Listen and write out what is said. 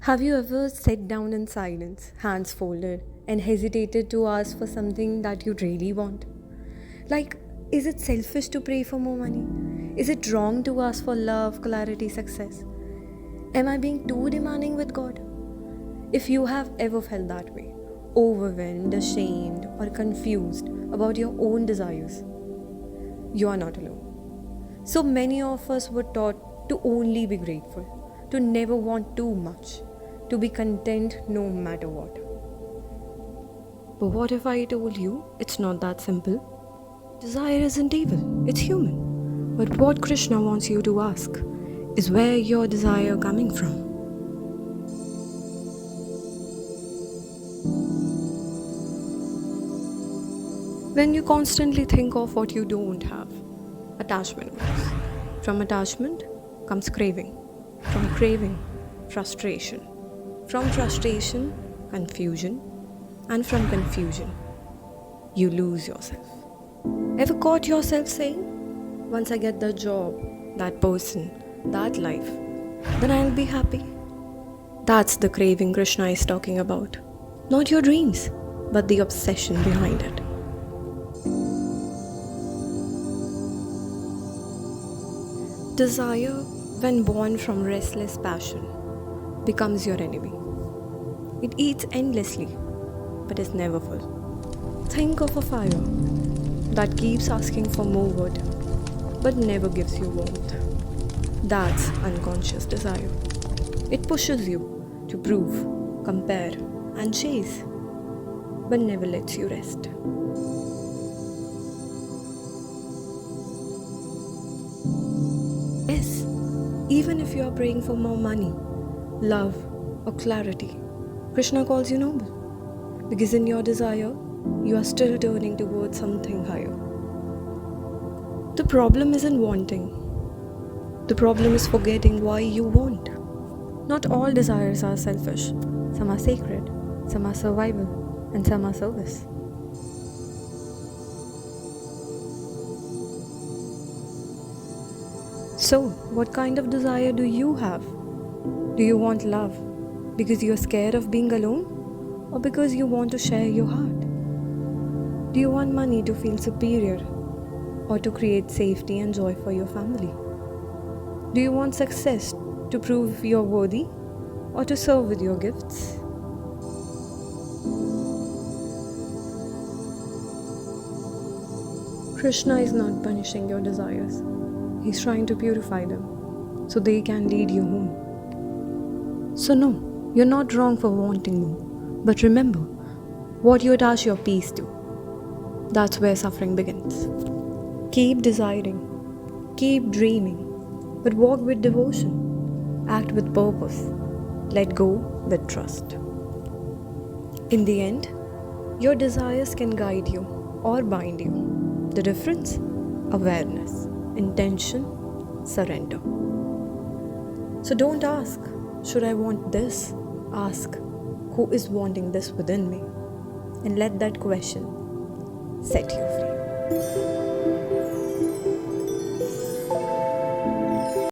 Have you ever sat down in silence, hands folded, and hesitated to ask for something that you really want? Like, is it selfish to pray for more money? Is it wrong to ask for love, clarity, success? Am I being too demanding with God? If you have ever felt that way, overwhelmed, ashamed, or confused about your own desires, you are not alone. So many of us were taught to only be grateful, to never want too much, to be content no matter what. But what if I told you it's not that simple? Desire isn't evil, it's human. But what Krishna wants you to ask is where your desire coming from? When you constantly think of what you don't have, attachment grows. From attachment comes craving. From craving, frustration. From frustration, confusion. And from confusion, you lose yourself. Ever caught yourself saying, once I get that job, that person, that life, then I'll be happy? That's the craving Krishna is talking about. Not your dreams, but the obsession behind it. Desire, when born from restless passion, becomes your enemy. It eats endlessly, but is never full. Think of a fire that keeps asking for more wood, but never gives you warmth. That's unconscious desire. It pushes you to prove, compare, and chase, but never lets you rest. Yes, even if you are praying for more money, love, or clarity, Krishna calls you noble. Because in your desire, you are still turning towards something higher. The problem isn't wanting, the problem is forgetting why you want. Not all desires are selfish. Some are sacred, some are survival, and some are service. So, what kind of desire do you have? Do you want love because you're scared of being alone? Or because you want to share your heart? Do you want money to feel superior? Or to create safety and joy for your family? Do you want success to prove you're worthy? Or to serve with your gifts? Krishna is not punishing your desires. He's trying to purify them so they can lead you home. So, no, you're not wrong for wanting more. But remember, what you attach your peace to, that's where suffering begins. Keep desiring, keep dreaming, but walk with devotion, act with purpose, let go with trust. In the end, your desires can guide you or bind you. The difference? Awareness, intention, surrender. So don't ask, should I want this? Ask, who is wanting this within me? And let that question set you free.